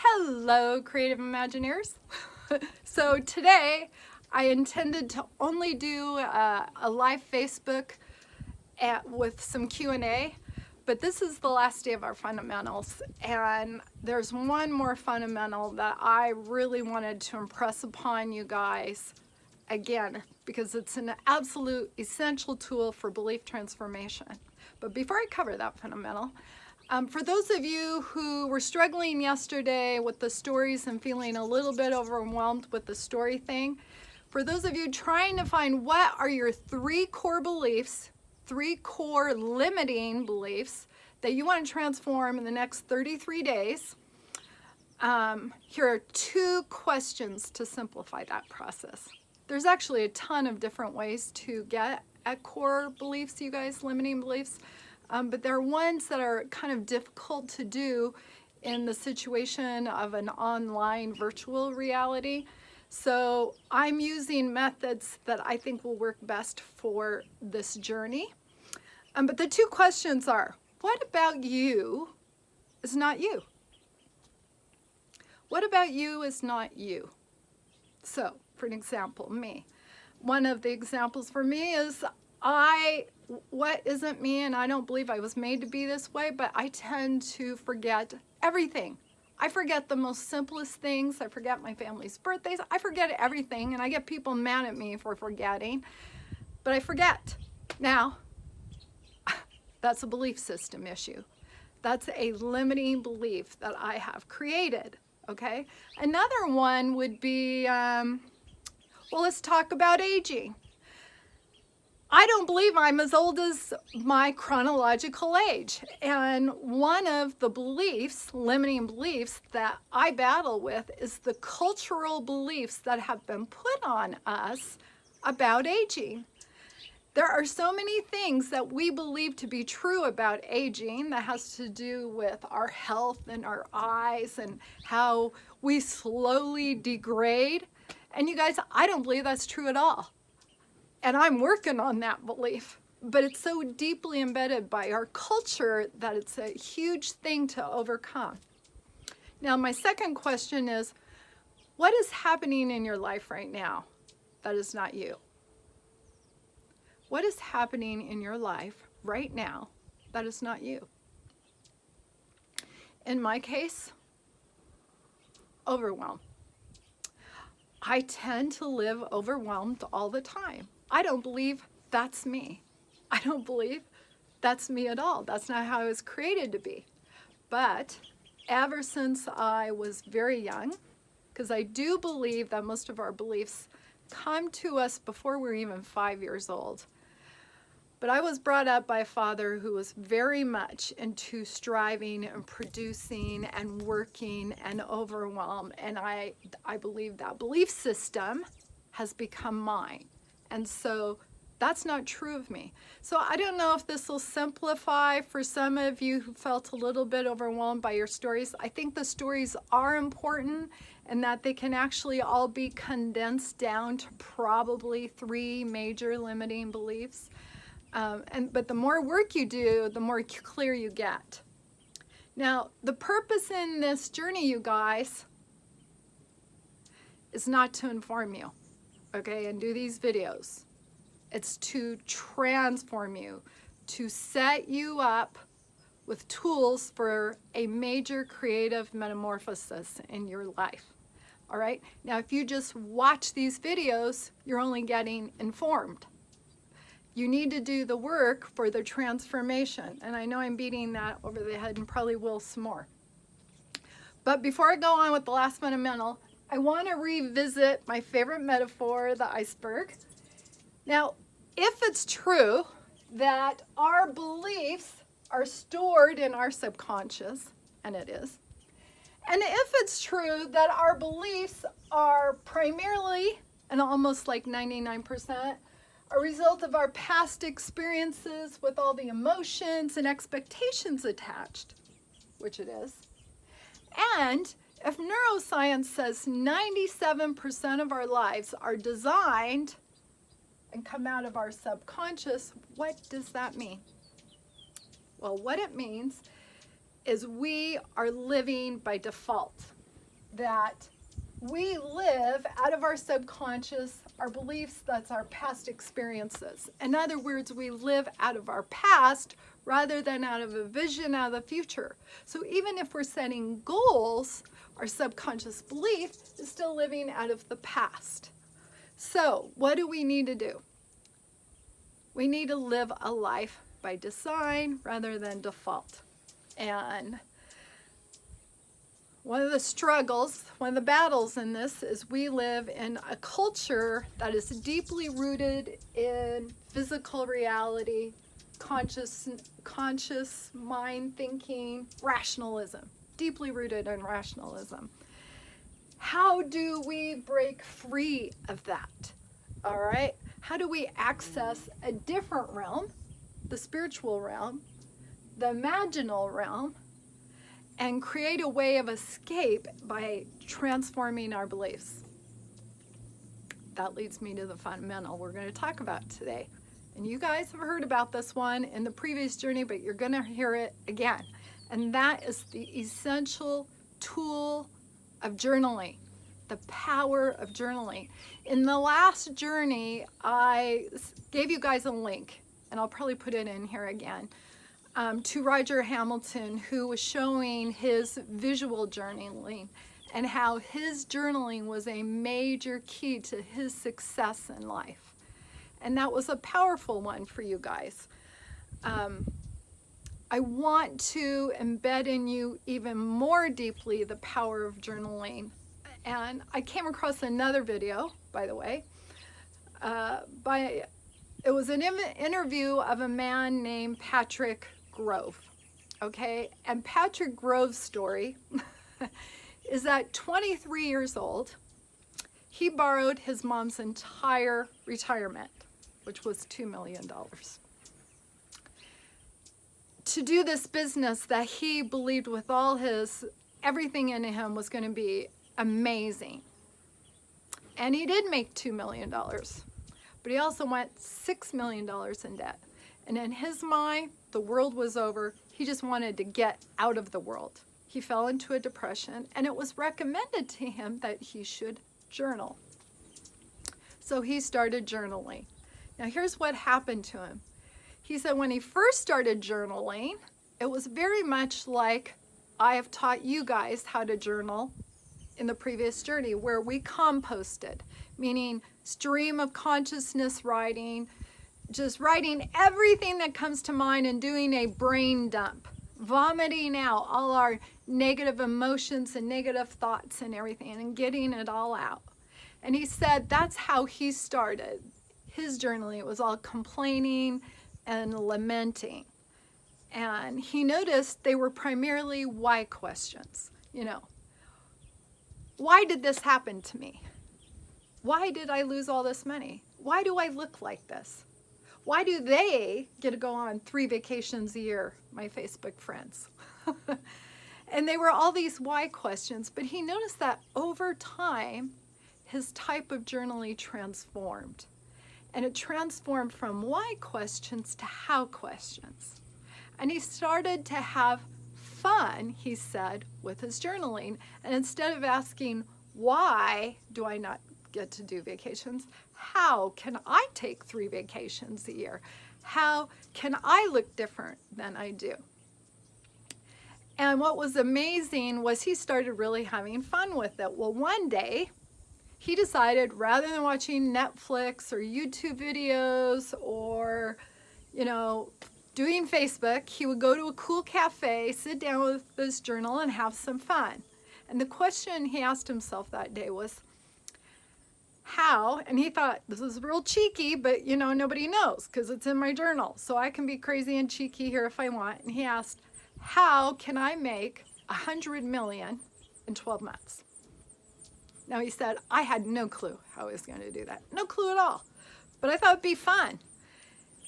Hello, creative Imagineers. So today I intended to only do a live Facebook with some Q&A, but this is the last day of our fundamentals, and there's one more fundamental that I really wanted to impress upon you guys again, because it's an absolute essential tool for belief transformation. But before I cover that fundamental, for those of you who were struggling yesterday with the stories and feeling a little bit overwhelmed with the story thing, for those of you trying to find what are your three core beliefs, three core limiting beliefs that you want to transform in the next 33 days, here are two questions to simplify that process. There's actually a ton of different ways to get at core beliefs, you guys, limiting beliefs. But there are ones that are kind of difficult to do in the situation of an online virtual reality. So I'm using methods that I think will work best for this journey. But the two questions are, what about you is not you? What about you is not you? So, for an example, me. One of the examples for me is what isn't me, and I don't believe I was made to be this way, but I tend to forget everything. I forget the most simplest things. I forget my family's birthdays. I forget everything, and I get people mad at me for forgetting, but I forget. Now, that's a belief system issue. That's a limiting belief that I have created, okay? Another one would be, well, let's talk about aging. I don't believe I'm as old as my chronological age. And one of the beliefs, limiting beliefs, that I battle with is the cultural beliefs that have been put on us about aging. There are so many things that we believe to be true about aging that has to do with our health and our eyes and how we slowly degrade. And you guys, I don't believe that's true at all. And I'm working on that belief, but it's so deeply embedded by our culture that it's a huge thing to overcome. Now, my second question is, what is happening in your life right now that is not you? What is happening in your life right now that is not you? In my case, overwhelm. I tend to live overwhelmed all the time. I don't believe that's me. I don't believe that's me at all. That's not how I was created to be. But ever since I was very young, because I do believe that most of our beliefs come to us before we're even 5 years old. But I was brought up by a father who was very much into striving and producing and working and overwhelm. And I believe that belief system has become mine. And so that's not true of me. So I don't know if this will simplify for some of you who felt a little bit overwhelmed by your stories. I think the stories are important and that they can actually all be condensed down to probably 3 major limiting beliefs. But the more work you do, the more clear you get. Now, the purpose in this journey, you guys, is not to inform you, okay, and do these videos. It's to transform you, to set you up with tools for a major creative metamorphosis in your life. All right? Now, if you just watch these videos, you're only getting informed. You need to do the work for the transformation. And I know I'm beating that over the head and probably will some more. But before I go on with the last fundamental, I want to revisit my favorite metaphor, the iceberg. Now, if it's true that our beliefs are stored in our subconscious, and it is, and if it's true that our beliefs are primarily, and almost like 99%, a result of our past experiences with all the emotions and expectations attached, which it is, and if neuroscience says 97% of our lives are designed and come out of our subconscious, what does that mean? Well, what it means is we are living by default. that we live out of our subconscious, our beliefs, that's our past experiences. In other words, we live out of our past rather than out of a vision out of the future. So even if we're setting goals, our subconscious belief is still living out of the past. So what do we need to do? We need to live a life by design rather than default. And one of the struggles, one of the battles in this is we live in a culture that is deeply rooted in physical reality, conscious mind thinking, rationalism, deeply rooted in rationalism. How do we break free of that? All right. How do we access a different realm, the spiritual realm, the imaginal realm, and create a way of escape by transforming our beliefs? That leads me to the fundamental we're going to talk about today. And you guys have heard about this one in the previous journey, but you're going to hear it again. And that is the essential tool of journaling, the power of journaling. In the last journey, I gave you guys a link, and I'll probably put it in here again, to Roger Hamilton, who was showing his visual journaling and how his journaling was a major key to his success in life. And that was a powerful one for you guys. I want to embed in you even more deeply the power of journaling. And I came across another video, by the way, it was an interview of a man named Patrick Grove, okay? And Patrick Grove's story is that 23 years old, he borrowed his mom's entire retirement, which was $2 million, to do this business that he believed with all his, everything in him was going to be amazing. And he did make $2 million, but he also went $6 million in debt. And in his mind, the world was over. He just wanted to get out of the world. He fell into a depression, and it was recommended to him that he should journal. So he started journaling. Now here's what happened to him. He said when he first started journaling, it was very much like I have taught you guys how to journal in the previous journey, where we composted, meaning stream of consciousness writing, just writing everything that comes to mind and doing a brain dump, vomiting out all our negative emotions and negative thoughts and everything and getting it all out. And he said that's how he started his journaling. It was all complaining and lamenting. And he noticed they were primarily why questions. You know, why did this happen to me? Why did I lose all this money? Why do I look like this? Why do they get to go on 3 vacations a year, my Facebook friends? And they were all these why questions, but he noticed that over time, his type of journaling transformed. And it transformed from why questions to how questions. And he started to have fun, he said, with his journaling. And instead of asking, why do I not get to do vacations? How can I take 3 vacations a year? How can I look different than I do? And what was amazing was he started really having fun with it. Well, one day he decided rather than watching Netflix or YouTube videos or, you know, doing Facebook, he would go to a cool cafe, sit down with his journal and have some fun. And the question he asked himself that day was, how, and he thought this is real cheeky, but you know, nobody knows because it's in my journal. So I can be crazy and cheeky here if I want. And he asked, how can I make 100 million in 12 months? Now he said, I had no clue how I was going to do that. No clue at all. But I thought it'd be fun.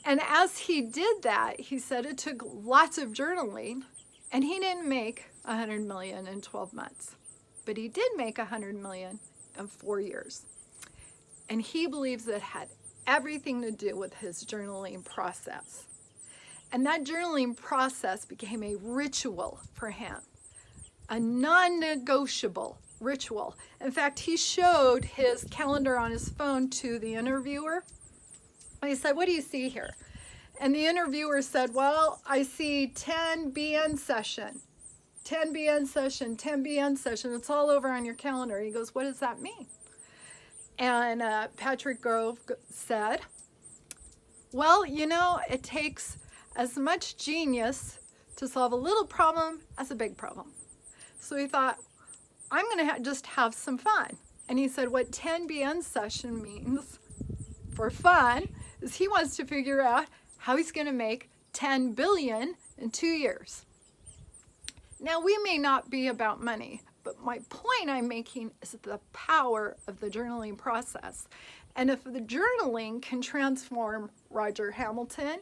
And as he did that, he said it took lots of journaling, and he didn't make 100 million in 12 months. But he did make 100 million in 4 years. And he believes it had everything to do with his journaling process. And that journaling process became a ritual for him, a non-negotiable ritual. In fact, he showed his calendar on his phone to the interviewer. And he said, "What do you see here?" And the interviewer said, "Well, I see 10 BN session, 10 BN session, 10 BN session. It's all over on your calendar." He goes, "What does that mean?" And Patrick Grove said, "Well, you know, it takes as much genius to solve a little problem as a big problem." So he thought, "I'm going to just have some fun." And he said what 10 BN session means for fun is he wants to figure out how he's going to make 10 billion in 2 years. Now, we may not be about money, but my point I'm making is the power of the journaling process. And if the journaling can transform Roger Hamilton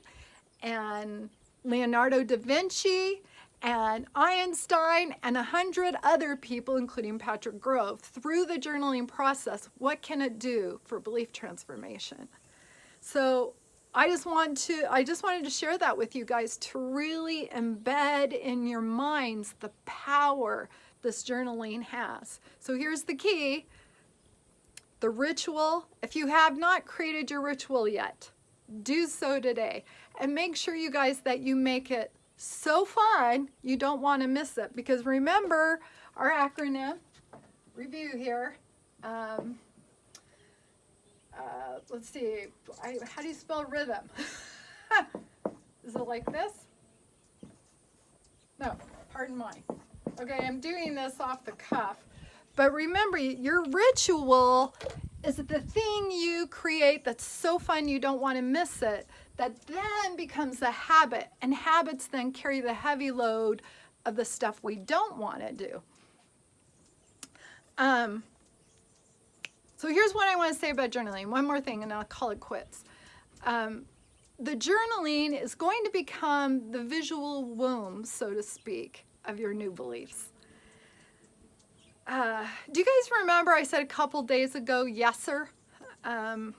and Leonardo da Vinci and Einstein and 100 other people, including Patrick Grove, through the journaling process, what can it do for belief transformation? So I just wanted to share that with you guys to really embed in your minds the power this journaling has. So here's the key. The ritual, if you have not created your ritual yet, do so today. And make sure, you guys, that you make it so fun you don't want to miss it. Because remember our acronym, review here. Let's see, how do you spell rhythm? Is it like this? No, pardon mine. Okay, I'm doing this off the cuff. But remember, your ritual is the thing you create that's so fun you don't want to miss it, that then becomes a habit. And habits then carry the heavy load of the stuff we don't want to do. So here's what I want to say about journaling. One more thing, and I'll call it quits. The journaling is going to become the visual womb, so to speak, of your new beliefs. Do you guys remember I said a couple days ago, yeser? And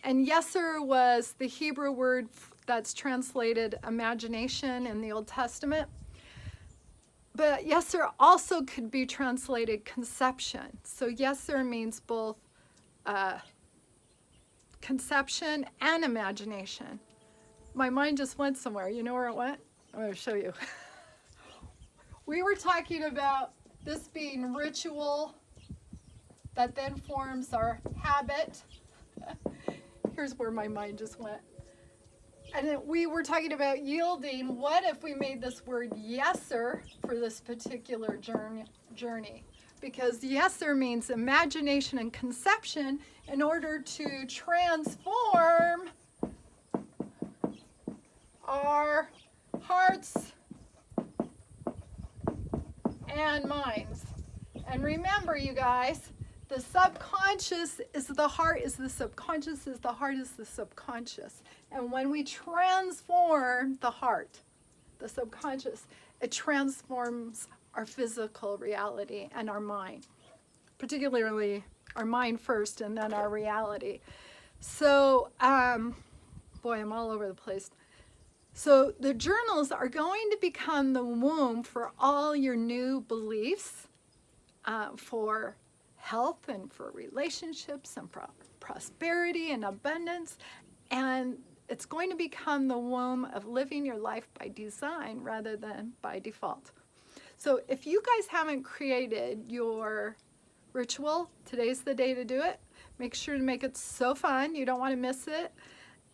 yeser was the Hebrew word that's translated imagination in the Old Testament. But yeser also could be translated conception. So yeser means both conception and imagination. My mind just went somewhere. You know where it went? I'm going to show you. We were talking about this being ritual that then forms our habit. Here's where my mind just went. And then we were talking about yielding. What if we made this word yeser for this particular journey? Because yeser means imagination and conception in order to transform our hearts and minds. And remember, you guys, the subconscious is the heart, is the subconscious, is the heart, is the subconscious. And when we transform the heart, the subconscious, it transforms our physical reality and our mind, particularly our mind first and then our reality. So, boy, I'm all over the place. So the journals are going to become the womb for all your new beliefs, for health and for relationships and for prosperity and abundance. And it's going to become the womb of living your life by design rather than by default. So if you guys haven't created your ritual, today's the day to do it. Make sure to make it so fun. You don't want to miss it.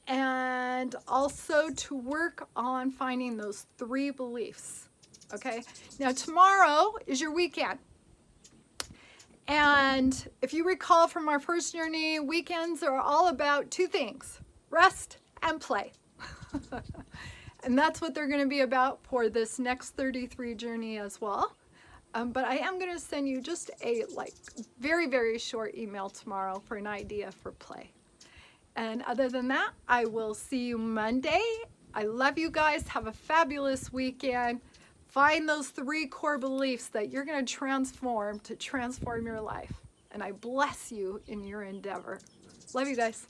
And also to work on finding those 3 beliefs. Okay? Now tomorrow is your weekend. And if you recall from our first journey, weekends are all about 2 things: rest and play. And that's what they're going to be about for this next 33 journey as well. But I am going to send you just a very, very short email tomorrow for an idea for play. And other than that, I will see you Monday. I love you guys. Have a fabulous weekend. Find those 3 core beliefs that you're going to transform your life. And I bless you in your endeavor. Love you guys.